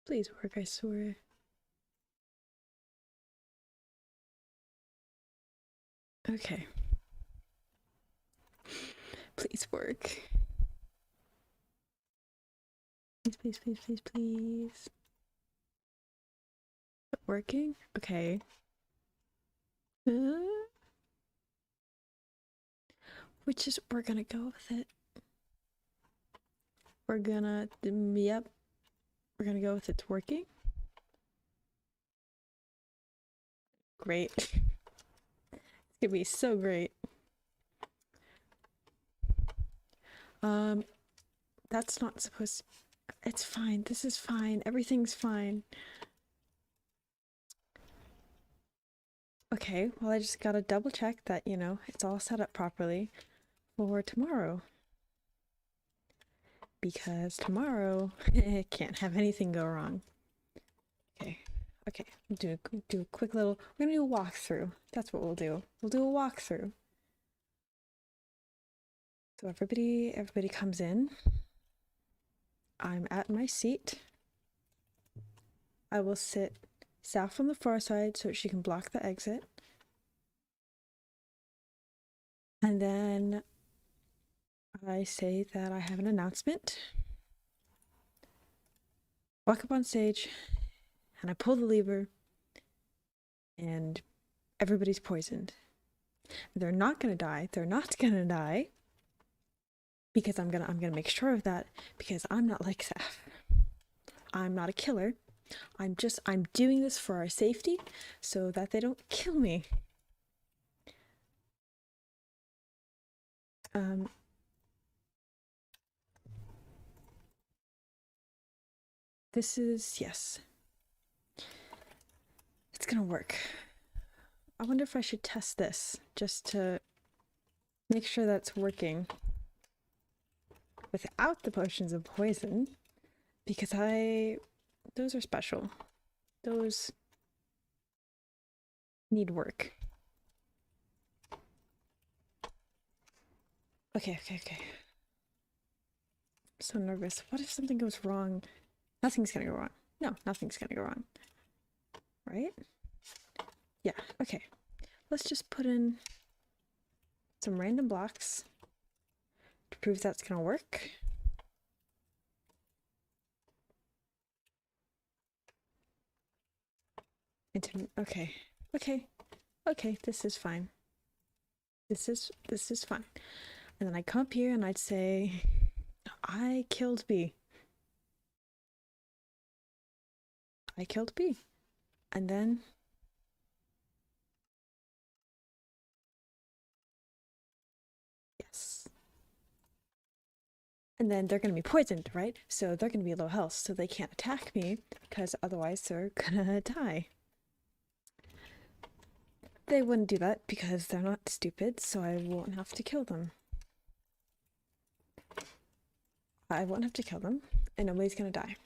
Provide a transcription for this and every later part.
Please work, I swear. Okay. Please work. Please, please, please, please, please. Is it working? Okay. We're gonna go with it. We're gonna, yep. We're gonna go with it's working. Great. It's gonna be so great. That's not supposed to... It's fine. This is fine. Everything's fine. Okay, well, I just gotta double check that, you know, it's all set up properly for tomorrow. Because tomorrow, it can't have anything go wrong. Okay, okay. Do a quick little... We're gonna do a walkthrough. That's what we'll do. We'll do a walkthrough. So everybody comes in. I'm at my seat. I will sit Saf on the far side so she can block the exit. And then I say that I have an announcement. Walk up on stage and I pull the lever and everybody's poisoned. They're not gonna die. They're not gonna die. Because I'm gonna make sure of that because I'm not like Saf. I'm not a killer. I'm doing this for our safety so that they don't kill me. This is, yes. It's gonna work. I wonder if I should test this just to make sure that's working without the potions of poison because those are special. Those need work. Okay. I'm so nervous. What if something goes wrong? Nothing's gonna go wrong. No, nothing's gonna go wrong. Right? Yeah, okay. Let's just put in some random blocks to prove that's gonna work. Okay, this is fine. This is fine. And then I come up here and I'd say, I killed B. I killed B. And then yes. And then they're gonna be poisoned, right? So they're gonna be low health, so they can't attack me because otherwise they're gonna die. They wouldn't do that because they're not stupid, so I won't have to kill them. I won't have to kill them, and nobody's gonna die.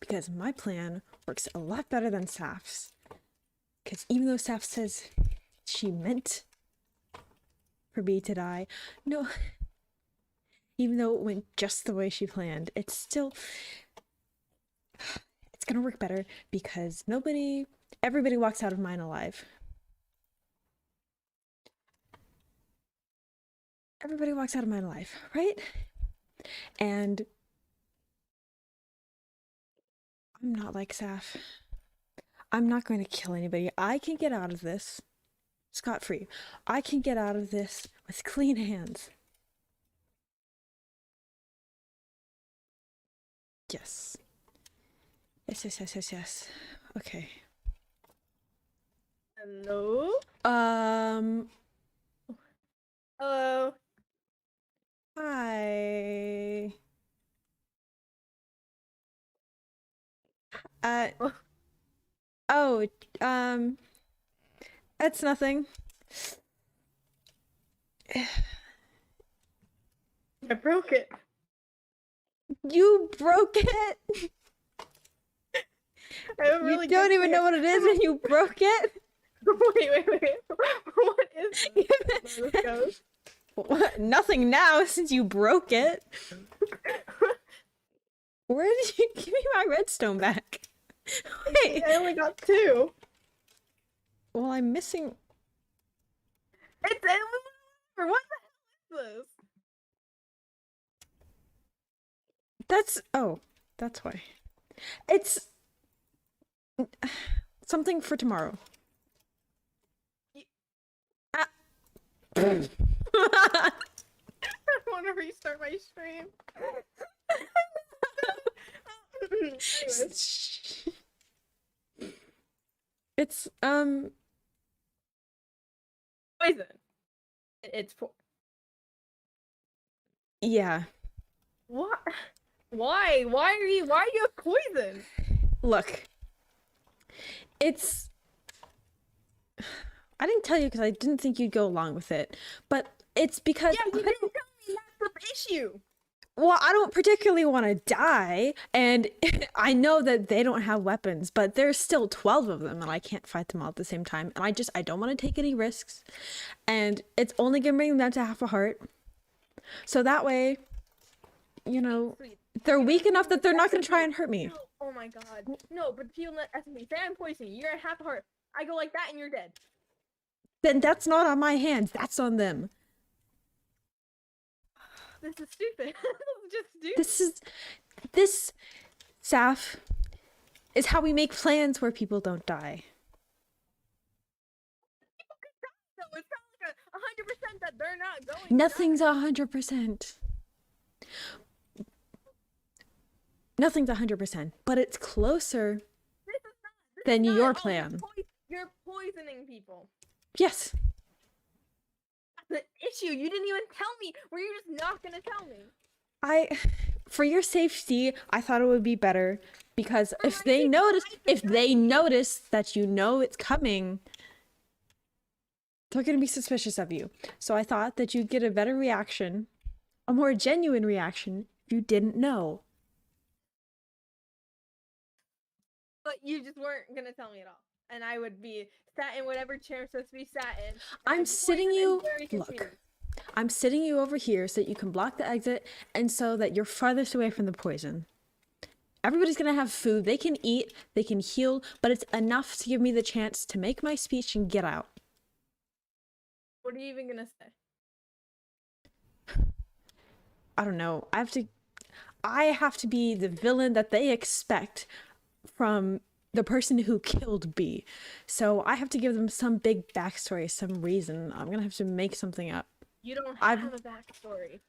Because my plan works a lot better than Saf's. Because even though Saf says she meant for B to die, no, even though it went just the way she planned, it's still, it's gonna work better because everybody walks out of mine alive. Everybody walks out of mine alive, right? And I'm not like Saf. I'm not going to kill anybody. I can get out of this scot-free. I can get out of this with clean hands. Yes. Yes. Okay. Hello? Hello? Hi. Oh, that's nothing. I broke it. You broke it? I have a really You don't good even know what it is and you broke it? Wait. What is this? What? Nothing now since you broke it. Where did you give me my redstone back? Wait. I only got 2. Well, I'm missing. It's what the hell is this? That's why. It's something for tomorrow. You- Ah. I want to restart my stream. Anyways, It's poison. It's yeah. what? Why? Why are you poison? Look. It's I didn't tell you because I didn't think you'd go along with it. But it's because Yeah, you didn't tell me that's the issue. well, I don't particularly want to die, and I know that they don't have weapons, but there's still 12 of them, and I can't fight them all at the same time. And I don't want to take any risks, and it's only gonna bring them down to half a heart. So that way, you know, Sweet. they're weak enough that they're not gonna try and hurt me. No, oh my god. No, but people let me say I'm poisoning you. You're at half a heart. I go like that and you're dead. Then that's not on my hands. That's on them. This is stupid. This is just stupid. This, Saf, is how we make plans where people don't die. No, it's not like 100% that they're not going to Nothing's die. 100%. Nothing's 100%, but it's closer This is not, this than is not, your oh, plan. you're poisoning people. Yes. That's the issue. You didn't even tell me. Were you just not gonna tell me? For your safety, I thought it would be better because For if my they safety, notice, I if did not they know. notice that you know it's coming, they're going to be suspicious of you. So I thought that you'd get a better reaction, a more genuine reaction if you didn't know. But you just weren't gonna tell me at all. And I would be sat in whatever chair I'm supposed to be sat in. and I'm I'd be sitting poisoned you, and very look, confused. I'm sitting you over here so that you can block the exit and so that you're farthest away from the poison. Everybody's gonna have food. They can eat, they can heal, but it's enough to give me the chance to make my speech and get out. What are you even gonna say? I don't know. I have to be the villain that they expect from the person who killed B. So I have to give them some big backstory, some reason. I'm gonna have to make something up. You don't I've- have a backstory.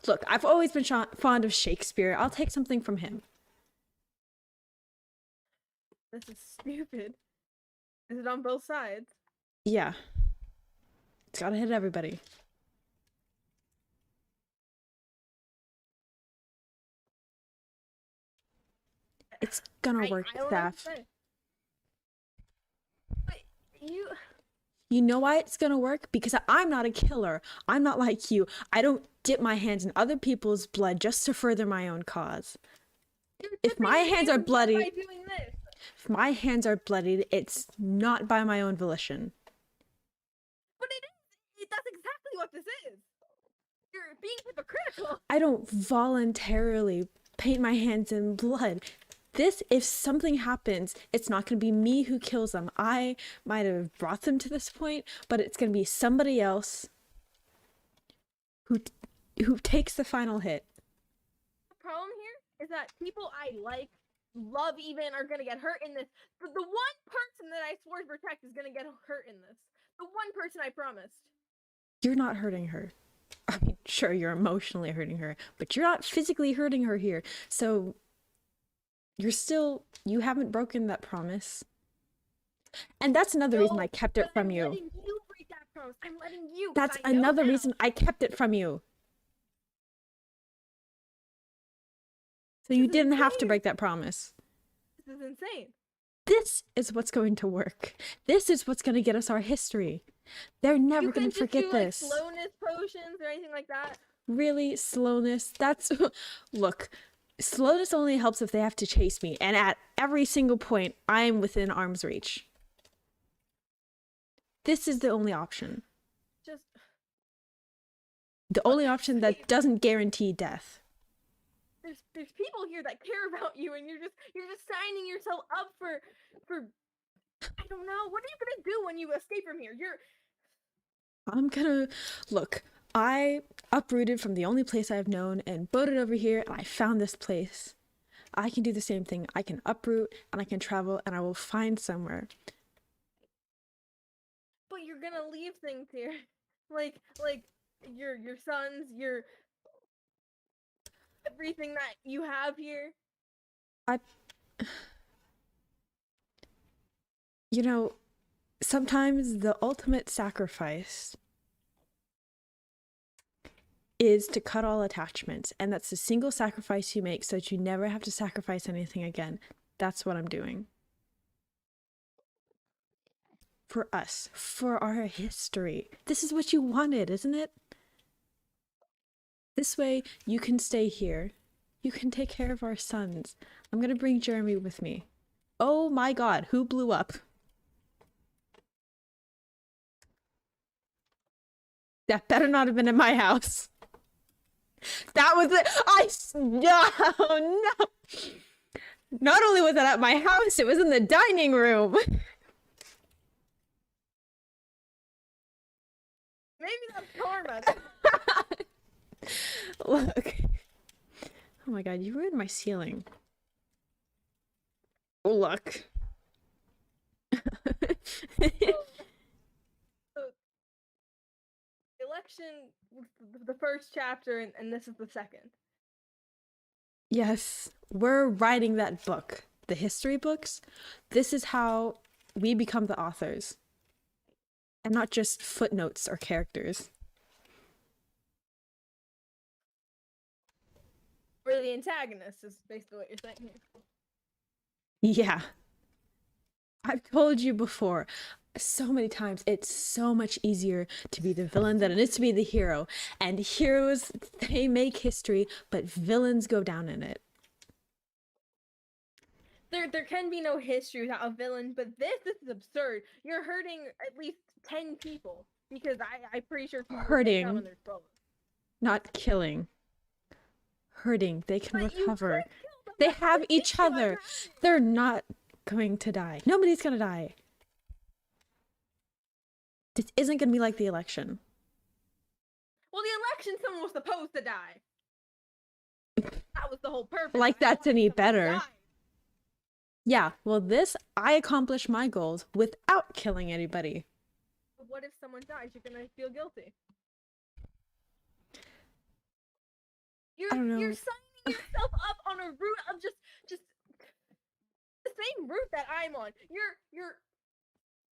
Look, I've always been fond of Shakespeare. I'll take something from him. This is stupid. Is it on both sides? Yeah. It's gotta hit everybody. It's gonna work, I don't know what to Saf. say. But you. You know why it's gonna work? Because I'm not a killer. I'm not like you. I don't dip my hands in other people's blood just to further my own cause. You're If dipping my your hands are in blood bloody- by doing this. If my hands are bloodied, it's not by my own volition. But it is. That's exactly what this is. You're being hypocritical. I don't voluntarily paint my hands in blood. This, if something happens, it's not going to be me who kills them. I might have brought them to this point, but it's going to be somebody else who takes the final hit. The problem here is that people I like, love even, are gonna get hurt in this. But the one person that I swore to protect is gonna get hurt in this. The one person I promised. You're not hurting her. I mean, sure, you're emotionally hurting her, but you're not physically hurting her here. So you haven't broken that promise. And that's another reason I kept it but from I'm you. letting you break that promise. I'm letting you. 'cause That's I know another now. reason I kept it from you. So you This is didn't have to insane. break that promise. This is insane. This is what's going to work. This is what's going to get us our history. They're never You going couldn't to just forget do, this. Like, slowness potions or anything like that. Really, slowness. That's look. Slowness only helps if they have to chase me, and at every single point, I'm within arm's reach. This is the only option. Just The only option that doesn't guarantee death. there's people here that care about you, and you're just signing yourself up for I don't know. What are you gonna do when you escape from here? I'm gonna look. I uprooted from the only place I've known and boated over here, and I found this place. I can do the same thing. I can uproot and I can travel and I will find somewhere. But you're gonna leave things here, like your sons, your everything that you have here. I, you know, sometimes the ultimate sacrifice is to cut all attachments, and that's the single sacrifice you make so that you never have to sacrifice anything again. That's what I'm doing. For us, for our history. This is what you wanted, isn't it? This way, you can stay here. You can take care of our sons. I'm gonna bring Jeremy with me. Oh my god, who blew up? That better not have been in my house. That was it. No, no. Not only was it at my house, it was in the dining room. Maybe that's karma. Look. Oh my god, you ruined my ceiling. Look. So, election was the first chapter, and this is the second. Yes, we're writing that book. The history books. This is how we become the authors. And not just footnotes or characters. Or the antagonist is basically what you're saying here. Yeah. I've told you before so many times, it's so much easier to be the villain than it is to be the hero. And heroes, they make history, but villains go down in it. There can be no history without a villain, but this is absurd. You're hurting at least 10 people because I'm pretty sure people Hurting. their Not killing. Hurting. They can but recover. They have each other. They're not going to die. Nobody's gonna die. This isn't gonna be like the election. Well, the election, someone was supposed to die. That was the whole purpose. Like that's any better. Yeah, well this, I accomplished my goals without killing anybody. But what if someone dies? You're gonna feel guilty. I don't know. You're signing yourself up on a route of just the same route that I'm on. You're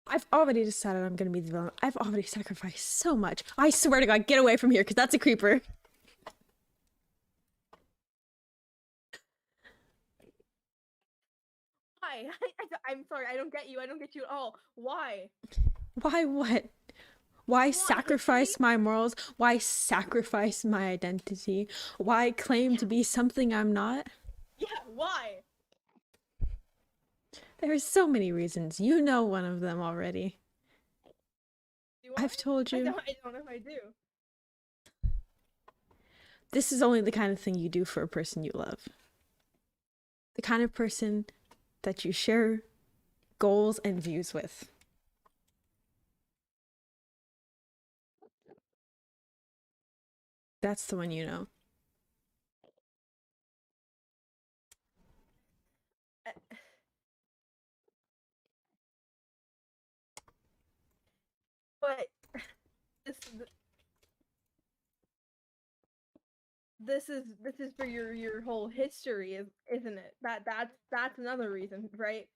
I've already decided I'm gonna be the villain. I've already sacrificed so much. I swear to God, get away from here, because that's a creeper. why? I'm sorry, I don't get you. I don't get you at all. Why? Why what? Why sacrifice my morals? Why sacrifice my identity? Why claim to be something I'm not? Yeah, why? There are so many reasons. You know one of them already. Do I? I've told you. I don't know if I do. This is only the kind of thing you do for a person you love. The kind of person that you share goals and views with. That's the one you know. But this is for your whole history, isn't it? That's another reason, right?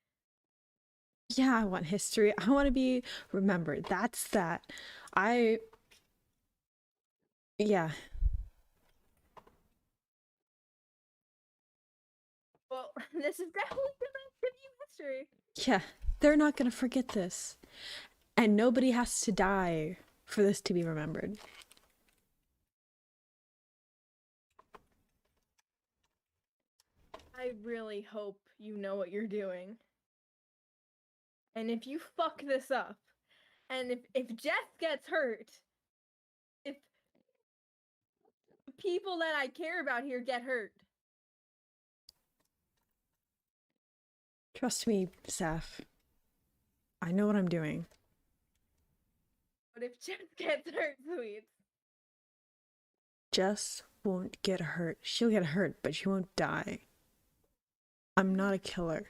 Yeah, I want history. I want to be remembered. That's that. Yeah. Well, this is definitely gonna give you history. Yeah. They're not going to forget this. And nobody has to die for this to be remembered. I really hope you know what you're doing. And if you fuck this up, and if Jess gets hurt, if people that I care about here get hurt, Trust me, Seth. I know what I'm doing. What if Jess gets hurt, sweets? Jess won't get hurt. She'll get hurt, but she won't die. I'm not a killer.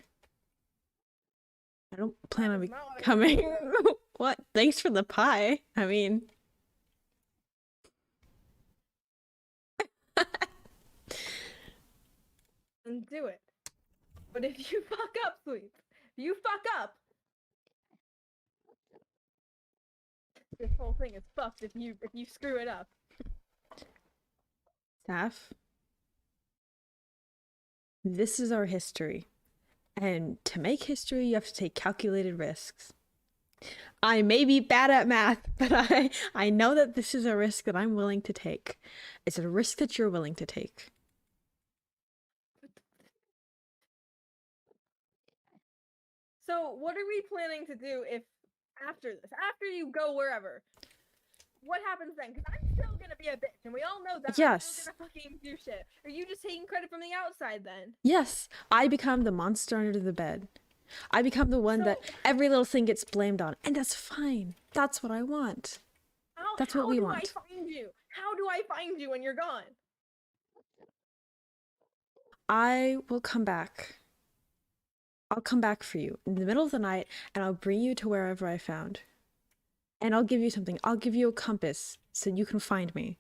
I don't plan on That is not what I becoming. said. What? Thanks for the pie. I mean, And do it. But if you fuck up, sweets, if you fuck up, this whole thing is fucked if you screw it up. Seth, this is our history. And to make history, you have to take calculated risks. I may be bad at math, but I know that this is a risk that I'm willing to take. It's a risk that you're willing to take. So what are we planning to do if after this, after you go wherever? What happens then? Because I'm still gonna be a bitch, and we all know that. Yes. I'm still gonna fucking do shit. Are you just taking credit from the outside then? Yes, I become the monster under the bed. I become the one that every little thing gets blamed on, and that's fine. That's what I want. That's what we want. How do I find you? How do I find you when you're gone? I will come back. I'll come back for you in the middle of the night, and I'll bring you to wherever I found. And I'll give you something. I'll give you a compass so you can find me.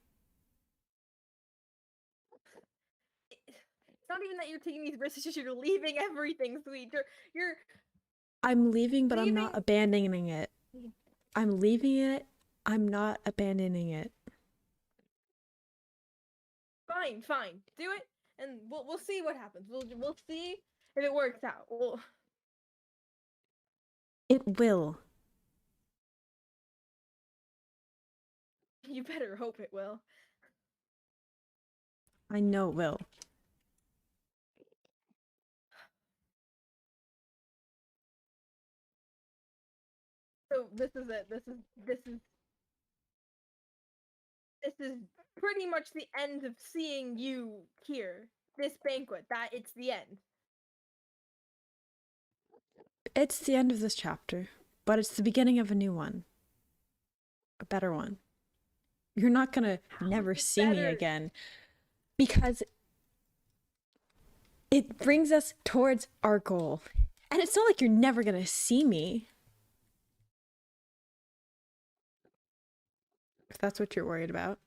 It's not even that you're taking these risks, it's just you're leaving everything, sweet. You're I'm leaving, but I'm not Leaving- abandoning it. I'm leaving it. I'm not abandoning it. fine. Do it, and we'll see what happens. We'll see if it works out. It will. You better hope it will. I know it will. So this is it. This is pretty much the end of seeing you here. This banquet. That it's the end. It's the end of this chapter, but it's the beginning of a new one. A better one. You're not gonna never see me again because it brings us towards our goal. And it's not like you're never gonna see me. If that's what you're worried about.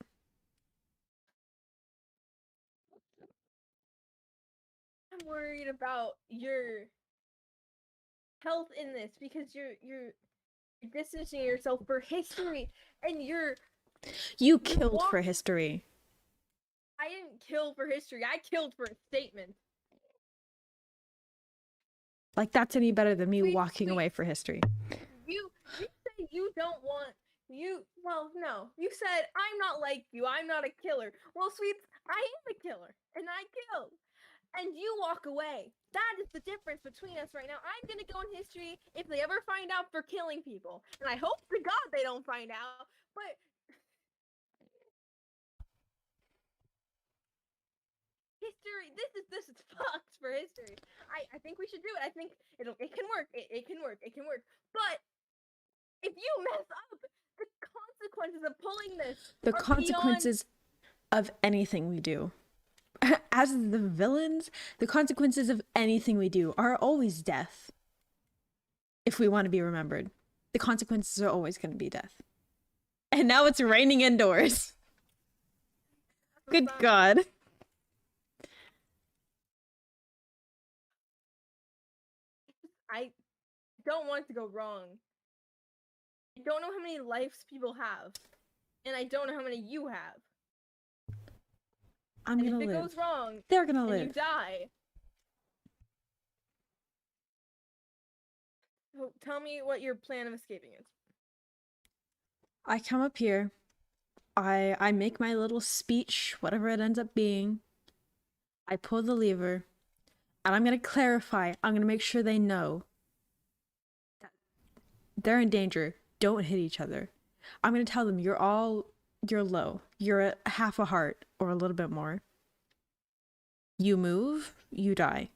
I'm worried about your health in this because you're distancing yourself for history and You killed for history. I didn't kill for history. I killed for a statement. Like that's any better than me Wait, walking away for history. You say you don't want well, no. You said I'm not like you. I'm not a killer. Well, sweets, I am a killer and I killed. And you walk away. That is the difference between us right now. I'm gonna go in history if they ever find out for killing people. And I hope to God they don't find out. But history, this is fucked for history. I think we should do it. I think it can work. It can work. It can work. But if you mess up, the consequences of pulling this The are consequences of anything we do. As the villains, the consequences of anything we do are always death. If we want to be remembered, the consequences are always going to be death. And now it's raining indoors. Good God. I don't want it to go wrong. I don't know how many lives people have, and I don't know how many you have. I'm And gonna if it live. goes wrong, They're gonna and live. you die. So tell me what your plan of escaping is. I come up here. I make my little speech, whatever it ends up being. I pull the lever, and I'm gonna clarify. I'm gonna make sure they know that they're in danger. Don't hit each other. I'm gonna tell them you're low. You're at half a heart or a little bit more. You move, you die.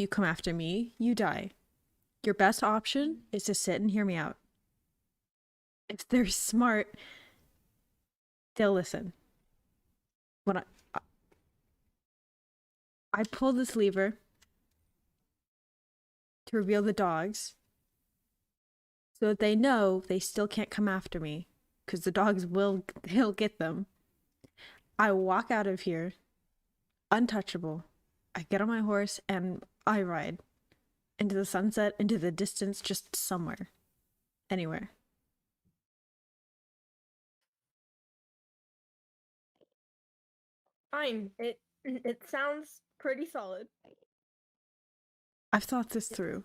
You come after me, you die. Your best option is to sit and hear me out. If they're smart, they'll listen. When I pull this lever to reveal the dogs so that they know they still can't come after me because the dogs they'll get them. I walk out of here untouchable. I get on my horse and I ride into the sunset, into the distance, just somewhere, anywhere. Fine. It sounds pretty solid. I've thought this through.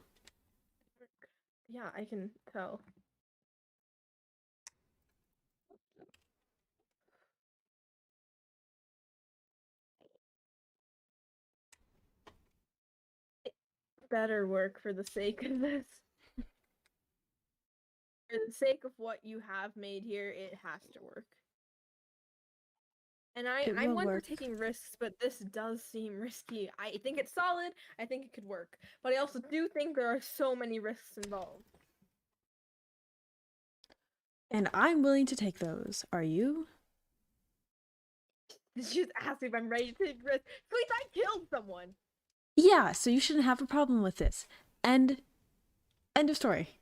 Yeah, I can tell. It better work for the sake of this. For the sake of what you have made here, it has to work. And It I'm will one for work. taking risks, but this does seem risky. I think it's solid. I think it could work. But I also do think there are so many risks involved. And I'm willing to take those. Are you? Just ask me if I'm ready to take risks. Sweet, I killed someone. Yeah, so you shouldn't have a problem with this. End of story.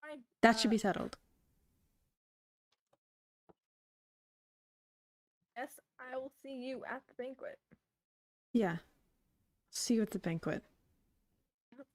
Fine. That should be settled. Yes, I will see you at the banquet. Yeah. See you at the banquet. Yep.